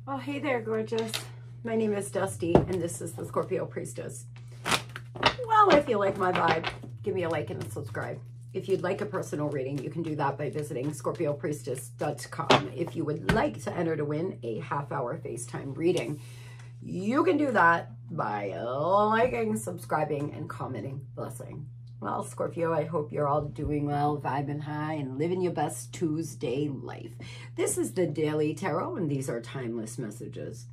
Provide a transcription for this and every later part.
Oh, hey there, gorgeous. My name is Dusty, and this is the Scorpio Priestess. Well, if you like my vibe, give me a like and a subscribe. If you'd like a personal reading, you can do that by visiting Scorpiopriestess.com. If you would like to enter to win a half-hour FaceTime reading, you can do that by liking, subscribing, and commenting. Blessing. Well, Scorpio, I hope you're all doing well, vibing high, and living your best Tuesday life. This is the Daily Tarot, and these are timeless messages.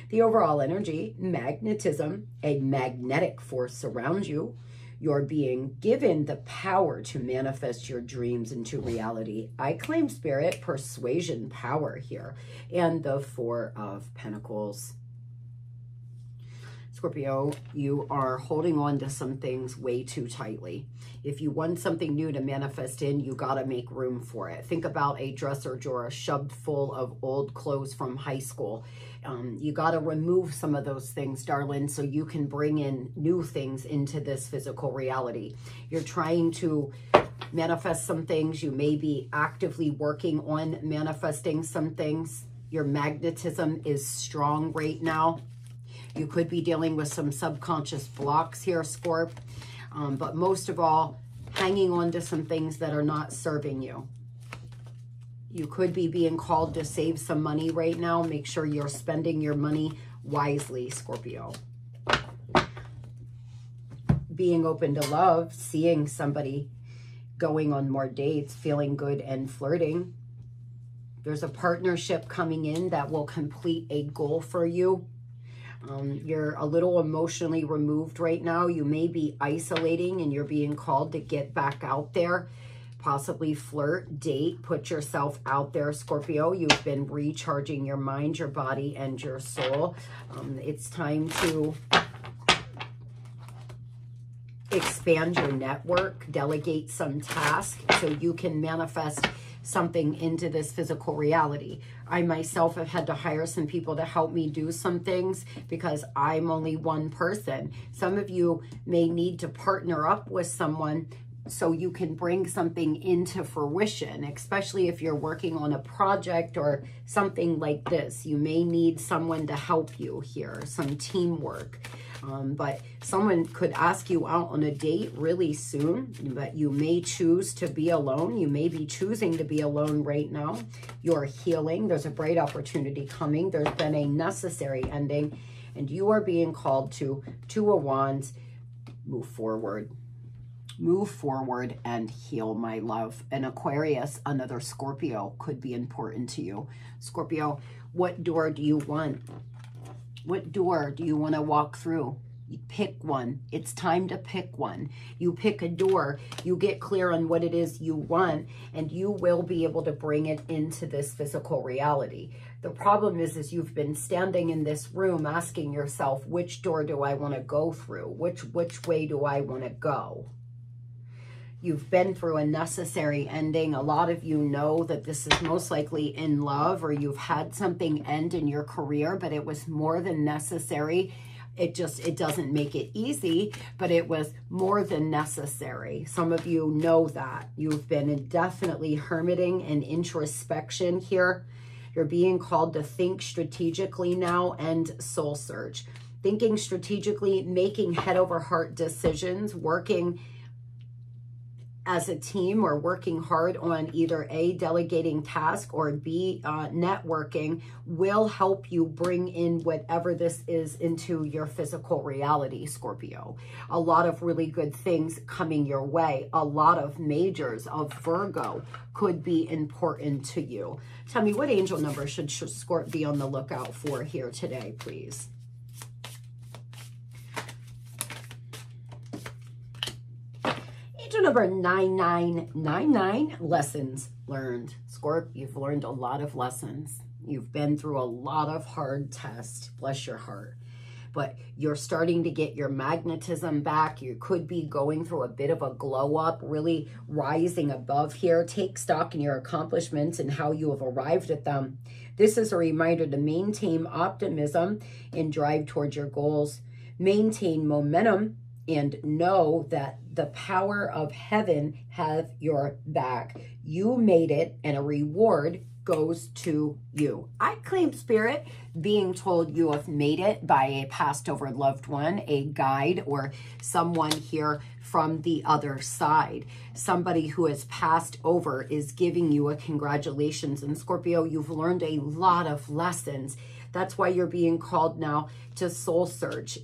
The overall energy, magnetism, a magnetic force surrounds you. You're being given the power to manifest your dreams into reality. I claim spirit, persuasion, power here, and the Four of Pentacles. Scorpio, you are holding on to some things way too tightly. If you want something new to manifest in, you got to make room for it. Think about a dresser drawer shoved full of old clothes from high school. You got to remove some of those things, darling, so you can bring in new things into this physical reality. You're trying to manifest some things. You may be actively working on manifesting some things. Your magnetism is strong right now. You could be dealing with some subconscious blocks here, Scorp. But most of all, hanging on to some things that are not serving you. You could be being called to save some money right now. Make sure you're spending your money wisely, Scorpio. Being open to love, seeing somebody, going on more dates, feeling good and flirting. There's a partnership coming in that will complete a goal for you. You're a little emotionally removed right now. You may be isolating and you're being called to get back out there, possibly flirt, date, put yourself out there, Scorpio. You've been recharging your mind, your body, and your soul. It's time to expand your network, delegate some tasks so you can manifest something into this physical reality. I myself have had to hire some people to help me do some things because I'm only one person. Some of you may need to partner up with someone so you can bring something into fruition, especially if you're working on a project or something like this. You may need someone to help you here, some teamwork. But someone could ask you out on a date really soon, but you may choose to be alone. You may be choosing to be alone right now. You're healing. There's a bright opportunity coming. There's been a necessary ending, and you are being called to Two of Wands. Move forward. Move forward and heal, my love. An Aquarius, another Scorpio, could be important to you. Scorpio, what door do you want? What door do you want to walk through? You pick one. It's time to pick one. You pick a door. You get clear on what it is you want, and you will be able to bring it into this physical reality. The problem is you've been standing in this room asking yourself, which door do I want to go through? Which way do I want to go? You've been through a necessary ending. A lot of you know that this is most likely in love, or you've had something end in your career, but it was more than necessary. It doesn't make it easy, but it was more than necessary. Some of you know that. You've been definitely hermiting and introspection here. You're being called to think strategically now and soul search. Thinking strategically, making head over heart decisions, working as a team, or working hard on either A, delegating task, or B, networking, will help you bring in whatever this is into your physical reality, Scorpio. A lot of really good things coming your way. A lot of majors of Virgo could be important to you. Tell me, what angel number should Scorp be on the lookout for here today, please? Number 9999, lessons learned. Scorp, you've learned a lot of lessons. You've been through a lot of hard tests, bless your heart. But you're starting to get your magnetism back. You could be going through a bit of a glow up, really rising above here. Take stock in your accomplishments and how you have arrived at them. This is a reminder to maintain optimism and drive towards your goals. Maintain momentum and know that the power of heaven has your back. You made it, and a reward goes to you. I claim spirit, being told you have made it by a passed over loved one, a guide, or someone here from the other side. Somebody who has passed over is giving you a congratulations. And Scorpio, you've learned a lot of lessons. That's why you're being called now to soul search.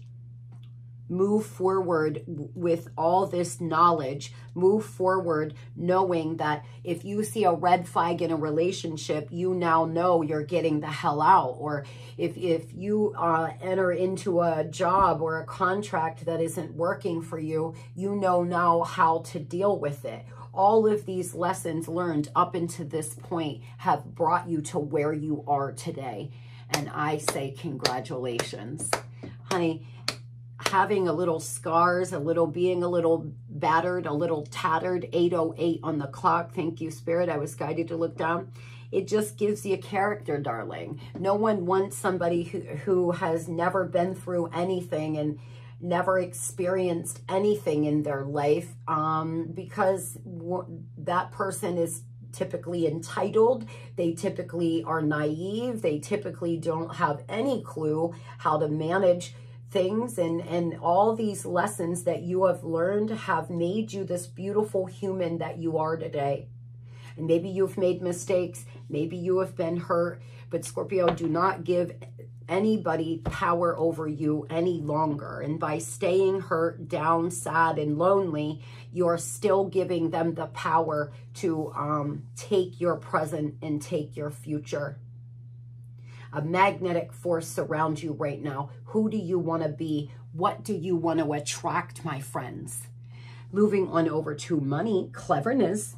Move forward with all this knowledge. Move forward knowing that if you see a red flag in a relationship, you now know you're getting the hell out. Or if you enter into a job or a contract that isn't working for you, you know now how to deal with it. All of these lessons learned up until this point have brought you to where you are today. And I say congratulations. Honey, having a little scars, being a little battered, a little tattered, 8:08 on the clock. Thank you, Spirit. I was guided to look down. It just gives you character, darling. No one wants somebody who has never been through anything and never experienced anything in their life, because that person is typically entitled. They typically are naive. They typically don't have any clue how to manage things, and all these lessons that you have learned have made you this beautiful human that you are today. And maybe you've made mistakes. Maybe you have been hurt. But Scorpio, do not give anybody power over you any longer. And by staying hurt, down, sad, and lonely, you're still giving them the power to take your present and take your future. A magnetic force surrounds you right now. Who do you want to be? What do you want to attract, my friends? Moving on over to money, cleverness.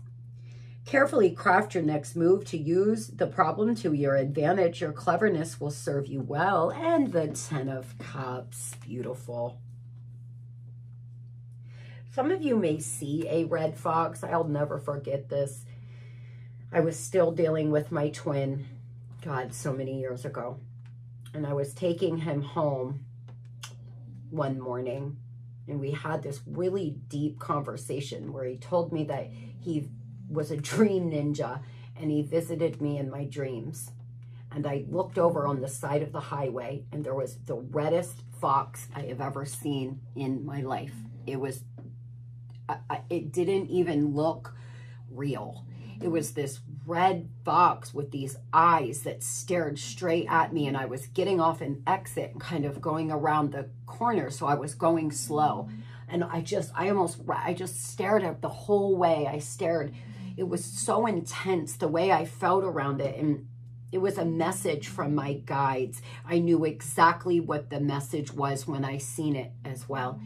Carefully craft your next move to use the problem to your advantage. Your cleverness will serve you well. And the 10 of Cups, beautiful. Some of you may see a red fox. I'll never forget this. I was still dealing with my twin, God, so many years ago. And I was taking him home one morning, and we had this really deep conversation where he told me that he was a dream ninja and he visited me in my dreams. And I looked over on the side of the highway, and there was the reddest fox I have ever seen in my life. It was, it didn't even look real. It was this red fox with these eyes that stared straight at me, and I was getting off an exit and kind of going around the corner, so I was going slow. And I just stared at the whole way. I stared. It was so intense, the way I felt around it, and it was a message from my guides. I knew exactly what the message was when I seen it as well.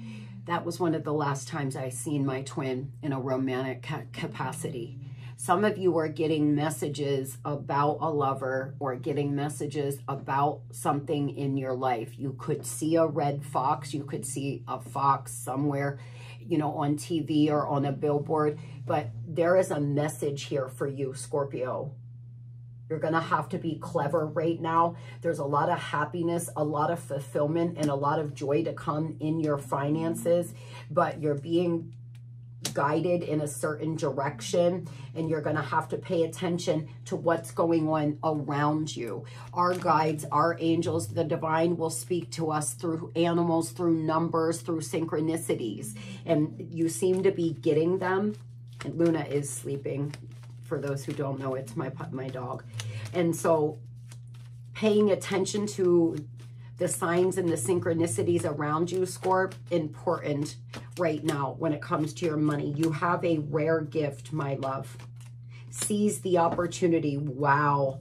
That was one of the last times I seen my twin in a romantic capacity. Some of you are getting messages about a lover or getting messages about something in your life. You could see a red fox. You could see a fox somewhere, you know, on TV or on a billboard. But there is a message here for you, Scorpio. You're going to have to be clever right now. There's a lot of happiness, a lot of fulfillment, and a lot of joy to come in your finances. But you're being guided in a certain direction, and you're going to have to pay attention to what's going on around you. Our guides, our angels, the divine will speak to us through animals, through numbers, through synchronicities, and you seem to be getting them. And Luna is sleeping. For those who don't know, it's my dog. And so paying attention to the signs and the synchronicities around you, Scorp, important right now when it comes to your money. You have a rare gift, my love. Seize the opportunity. Wow.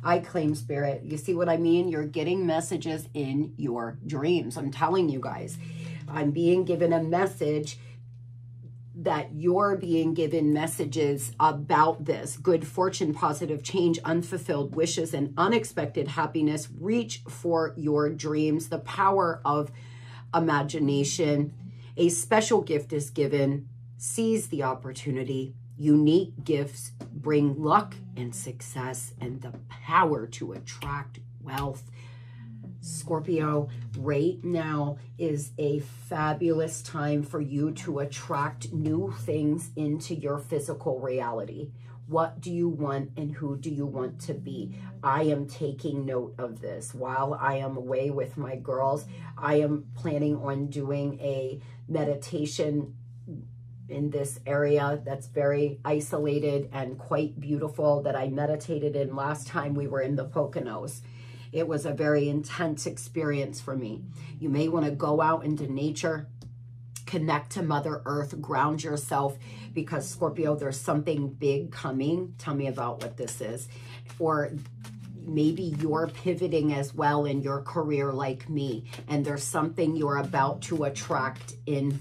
I claim spirit. You see what I mean? You're getting messages in your dreams. I'm telling you guys. I'm being given a message that you're being given messages about this. Good fortune, positive change, unfulfilled wishes, and unexpected happiness. Reach for your dreams. The power of imagination. A special gift is given. Seize the opportunity. Unique gifts bring luck and success and the power to attract wealth. Scorpio, right now is a fabulous time for you to attract new things into your physical reality. What do you want and who do you want to be? I am taking note of this. While I am away with my girls, I am planning on doing a meditation in this area that's very isolated and quite beautiful that I meditated in last time we were in the Poconos. It was a very intense experience for me. You may want to go out into nature, connect to Mother Earth, ground yourself, because Scorpio, there's something big coming. Tell me about what this is. Or maybe you're pivoting as well in your career like me, and there's something you're about to attract in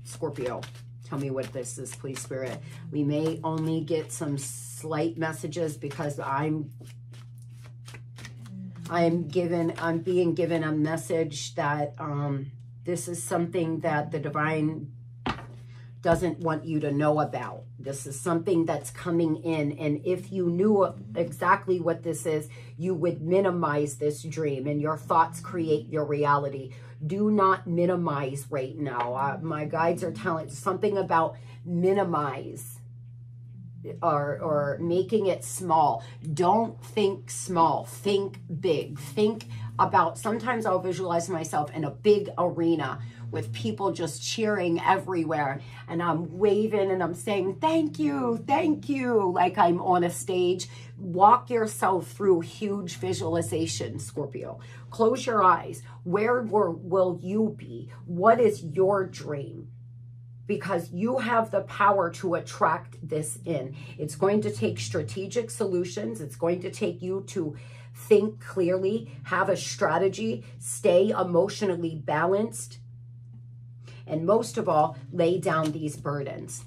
Scorpio. Tell me what this is, please, Spirit. We may only get some slight messages because I'm being given a message that this is something that the divine doesn't want you to know about. This is something that's coming in, and if you knew exactly what this is, you would minimize this dream, and your thoughts create your reality. Do not minimize right now. My guides are telling something about minimize or making it small. Don't think small, think big. Think about, sometimes I'll visualize myself in a big arena with people just cheering everywhere, and I'm waving and I'm saying thank you, like I'm on a stage. Walk yourself through huge visualization, Scorpio. Close your eyes. Where will you be? What is your dream? Because you have the power to attract this in. It's going to take strategic solutions. It's going to take you to think clearly, have a strategy, stay emotionally balanced, and most of all, lay down these burdens.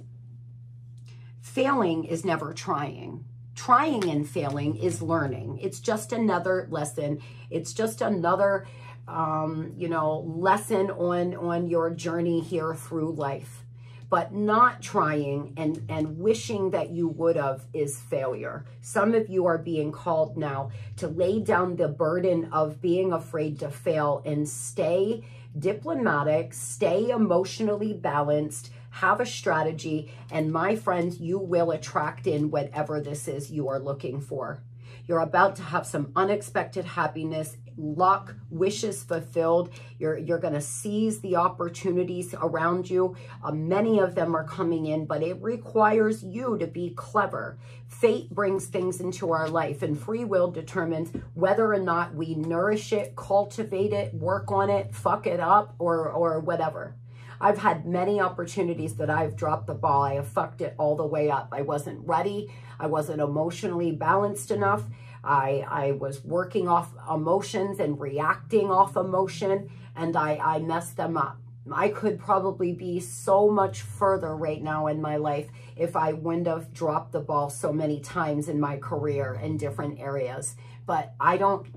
Failing is never trying. Trying and failing is learning. It's just another lesson. It's just another, lesson on your journey here through life. But not trying and wishing that you would have is failure. Some of you are being called now to lay down the burden of being afraid to fail and stay diplomatic, stay emotionally balanced, have a strategy, and my friends, you will attract in whatever this is you are looking for. You're about to have some unexpected happiness, luck, wishes fulfilled. You're going to seize the opportunities around you. Many of them are coming in, but it requires you to be clever. Fate brings things into our life, and free will determines whether or not we nourish it, cultivate it, work on it, fuck it up, or whatever. I've had many opportunities that I've dropped the ball. I have fucked it all the way up. I wasn't ready. I wasn't emotionally balanced enough. I was working off emotions and reacting off emotion, and I messed them up. I could probably be so much further right now in my life if I wouldn't have dropped the ball so many times in my career in different areas. But I don't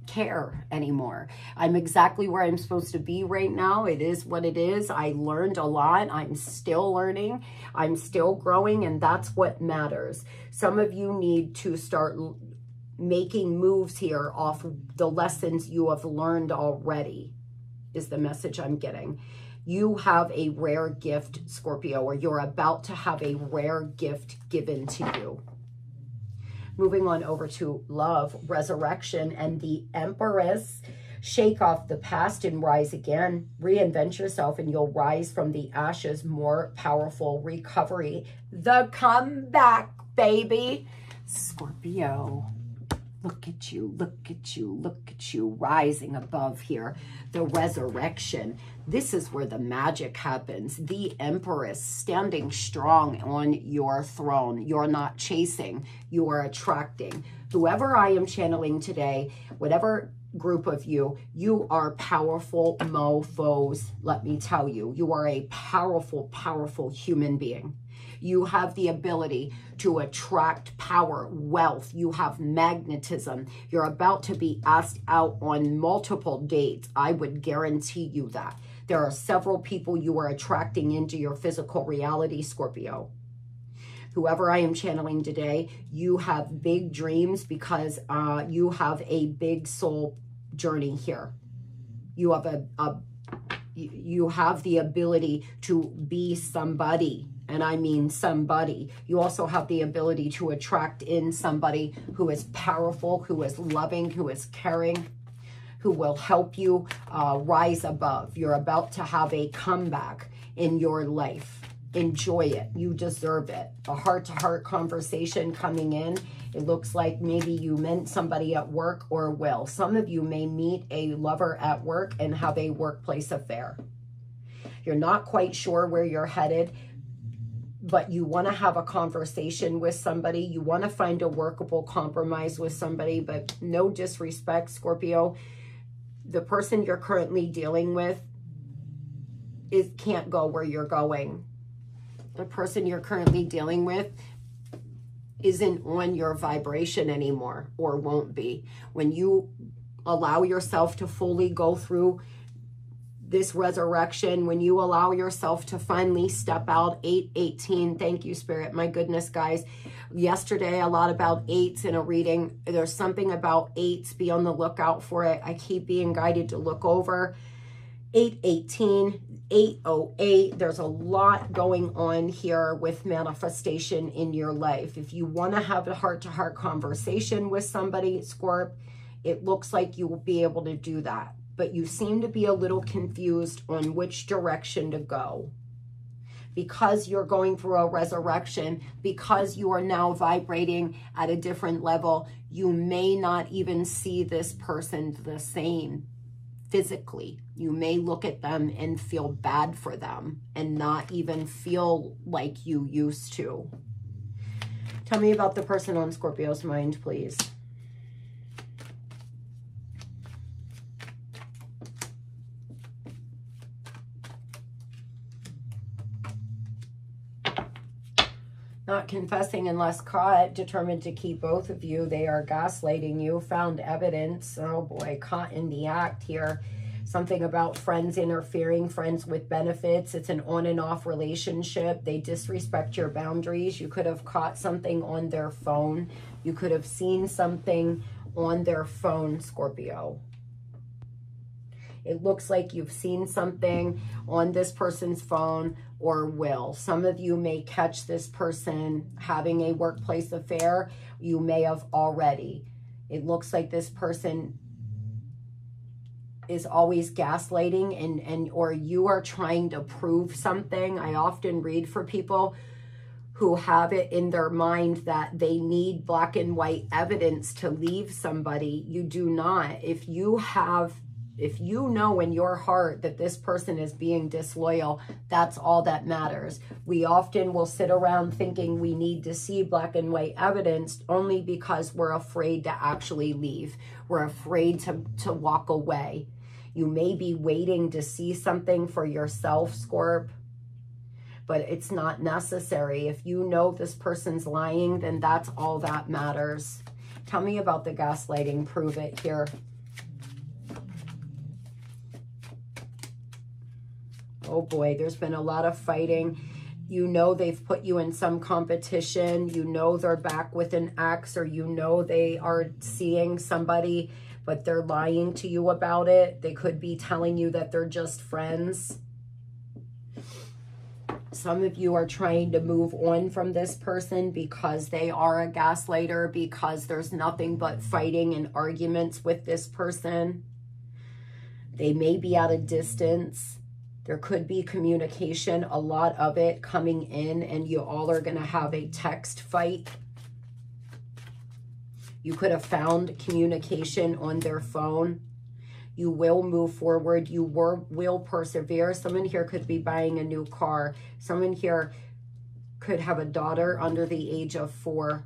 care anymore. I'm exactly where I'm supposed to be right now. It is what it is. I learned a lot. I'm still learning. I'm still growing, and that's what matters. Some of you need to start making moves here off the lessons you have learned already, is the message I'm getting. You have a rare gift, Scorpio, or you're about to have a rare gift given to you. Moving on over to love, resurrection, and the Empress. Shake off the past and rise again. Reinvent yourself and you'll rise from the ashes. More powerful recovery. The comeback, baby. Scorpio, look at you, look at you, look at you rising above here. The resurrection. This is where the magic happens. The Empress standing strong on your throne. You're not chasing, you are attracting. Whoever I am channeling today, whatever group of you, you are powerful mofos. Let me tell you, you are a powerful, powerful human being. You have the ability to attract power, wealth. You have magnetism. You're about to be asked out on multiple dates. I would guarantee you that. There are several people you are attracting into your physical reality, Scorpio. Whoever I am channeling today, you have big dreams because you have a big soul journey here. You have you have the ability to be somebody and I mean somebody. You also have the ability to attract in somebody who is powerful, who is loving, who is caring, who will help you rise above. You're about to have a comeback in your life. Enjoy it. You deserve it. A heart-to-heart conversation coming in. It looks like maybe you met somebody at work or will. Some of you may meet a lover at work and have a workplace affair. You're not quite sure where you're headed, but you want to have a conversation with somebody. You want to find a workable compromise with somebody, but no disrespect, Scorpio. The person you're currently dealing with can't go where you're going. The person you're currently dealing with isn't on your vibration anymore, or won't be. When you allow yourself to fully go through this resurrection, when you allow yourself to finally step out, 8/18, thank you, Spirit. My goodness, guys. Yesterday, a lot about eights in a reading. There's something about eights. Be on the lookout for it. I keep being guided to look over. 8/18, 8/08. There's a lot going on here with manifestation in your life. If you want to have a heart-to-heart conversation with somebody, Scorp, it looks like you will be able to do that. But you seem to be a little confused on which direction to go. Because you're going through a resurrection, because you are now vibrating at a different level, you may not even see this person the same physically. You may look at them and feel bad for them and not even feel like you used to. Tell me about the person on Scorpio's mind, please. Not confessing unless caught, determined to keep both of you. They are gaslighting you, found evidence. Oh boy, caught in the act here. Something about friends interfering, friends with benefits. It's an on and off relationship. They disrespect your boundaries. You could have caught something on their phone. You could have seen something on their phone, Scorpio. It looks like you've seen something on this person's phone or will. Some of you may catch this person having a workplace affair. You may have already. It looks like this person is always gaslighting or you are trying to prove something. I often read for people who have it in their mind that they need black and white evidence to leave somebody. You do not. If you know in your heart that this person is being disloyal, that's all that matters. We often will sit around thinking we need to see black and white evidence only because we're afraid to actually leave. We're afraid to walk away. You may be waiting to see something for yourself, Scorp, but it's not necessary. If you know this person's lying, then that's all that matters. Tell me about the gaslighting. Prove it here. Oh boy, there's been a lot of fighting. You know they've put you in some competition. You know they're back with an ex, or you know they are seeing somebody, but they're lying to you about it. They could be telling you that they're just friends. Some of you are trying to move on from this person because they are a gaslighter, because there's nothing but fighting and arguments with this person. They may be at a distance. There could be communication, a lot of it coming in, and you all are going to have a text fight. You could have found communication on their phone. You will move forward. You will persevere. Someone here could be buying a new car. Someone here could have a daughter under the age of 4.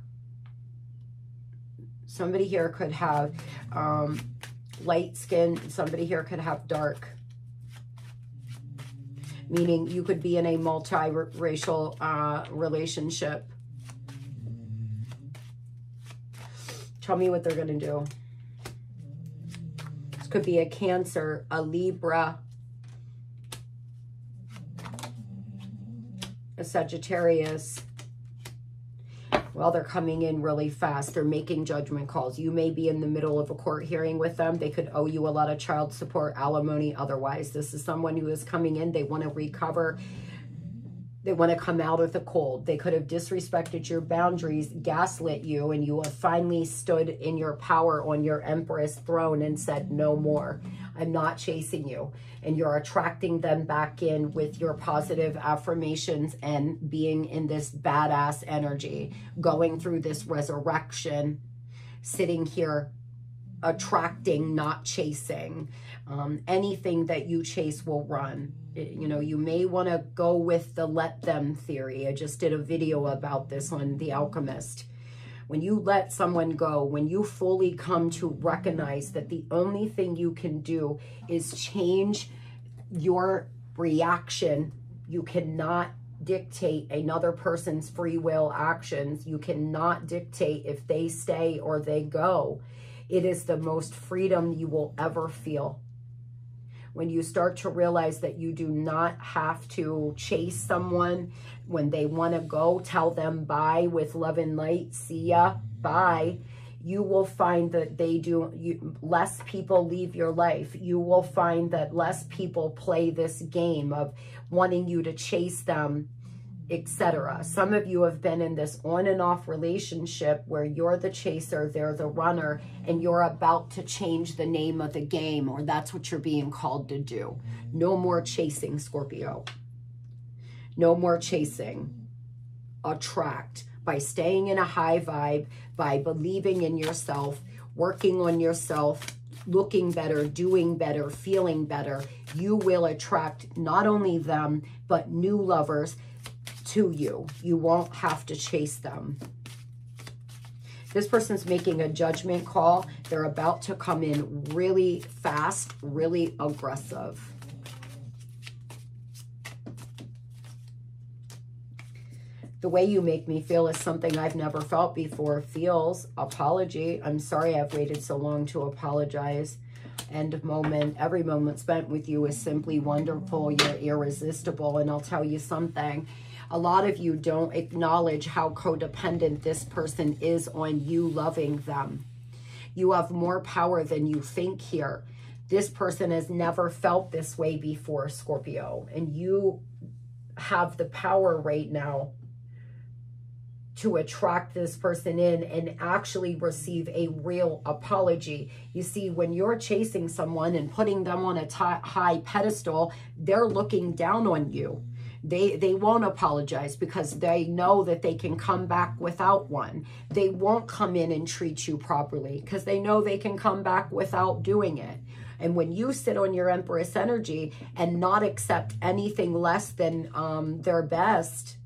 Somebody here could have light skin. Somebody here could have dark. Meaning you could be in a multi-racial relationship. Tell me what they're going to do. This could be a Cancer, a Libra, a Sagittarius. Well, they're coming in really fast. They're making judgment calls. You may be in the middle of a court hearing with them. They could owe you a lot of child support, alimony, otherwise. This is someone who is coming in. They want to recover. They want to come out of the cold. They could have disrespected your boundaries, gaslit you, and you have finally stood in your power on your Empress throne and said, no more. I'm not chasing you. And you're attracting them back in with your positive affirmations and being in this badass energy, going through this resurrection, sitting here, attracting, not chasing. Anything that you chase will run. You know, you may want to go with the let them theory. I just did a video about this on The Alchemist. When you let someone go, when you fully come to recognize that the only thing you can do is change your reaction, you cannot dictate another person's free will actions. You cannot dictate if they stay or they go. It is the most freedom you will ever feel. When you start to realize that you do not have to chase someone, when they want to go, tell them bye with love and light, see ya, bye. You will find that less people leave your life. You will find that less people play this game of wanting you to chase them, etc. Some of you have been in this on and off relationship where you're the chaser, they're the runner, and you're about to change the name of the game, or that's what you're being called to do. No more chasing, Scorpio. No more chasing. Attract by staying in a high vibe, by believing in yourself, working on yourself, looking better, doing better, feeling better. You will attract not only them, but new lovers to you. You won't have to chase them. This person's making a judgment call. They're about to come in really fast, really aggressive. The way you make me feel is something I've never felt before. Feels. Apology. I'm sorry I've waited so long to apologize. End of moment. Every moment spent with you is simply wonderful. You're irresistible. And I'll tell you something. A lot of you don't acknowledge how codependent this person is on you loving them. You have more power than you think here. This person has never felt this way before, Scorpio. And you have the power right now to attract this person in and actually receive a real apology. You see, when you're chasing someone and putting them on a high pedestal, they're looking down on you. They won't apologize because they know that they can come back without one. They won't come in and treat you properly because they know they can come back without doing it. And when you sit on your Empress energy and not accept anything less than their best,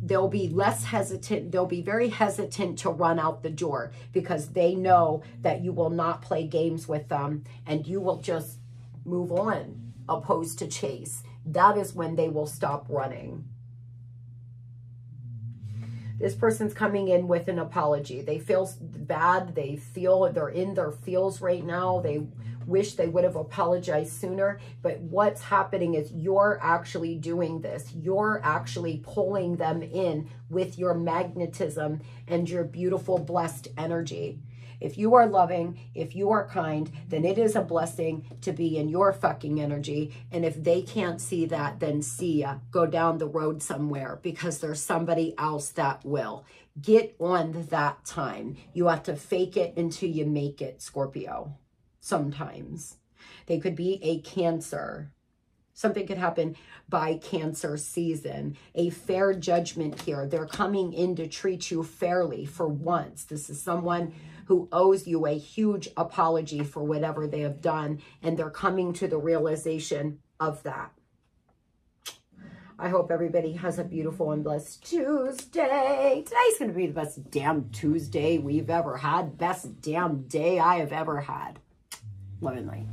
they'll be less hesitant. They'll be very hesitant to run out the door because they know that you will not play games with them and you will just move on, opposed to chase. That is when they will stop running. This person's coming in with an apology. They feel bad. They feel they're in their feels right now. They wish they would have apologized sooner. But what's happening is you're actually doing this. You're actually pulling them in with your magnetism and your beautiful, blessed energy. If you are loving, if you are kind, then it is a blessing to be in your fucking energy. And if they can't see that, then see ya. Go down the road somewhere because there's somebody else that will. Get on that time. You have to fake it until you make it, Scorpio. Sometimes. They could be a Cancer. Something could happen by Cancer season. A fair judgment here. They're coming in to treat you fairly for once. This is someone who owes you a huge apology for whatever they have done, and they're coming to the realization of that. I hope everybody has a beautiful and blessed Tuesday. Today's going to be the best damn Tuesday we've ever had. Best damn day I have ever had. Love and light.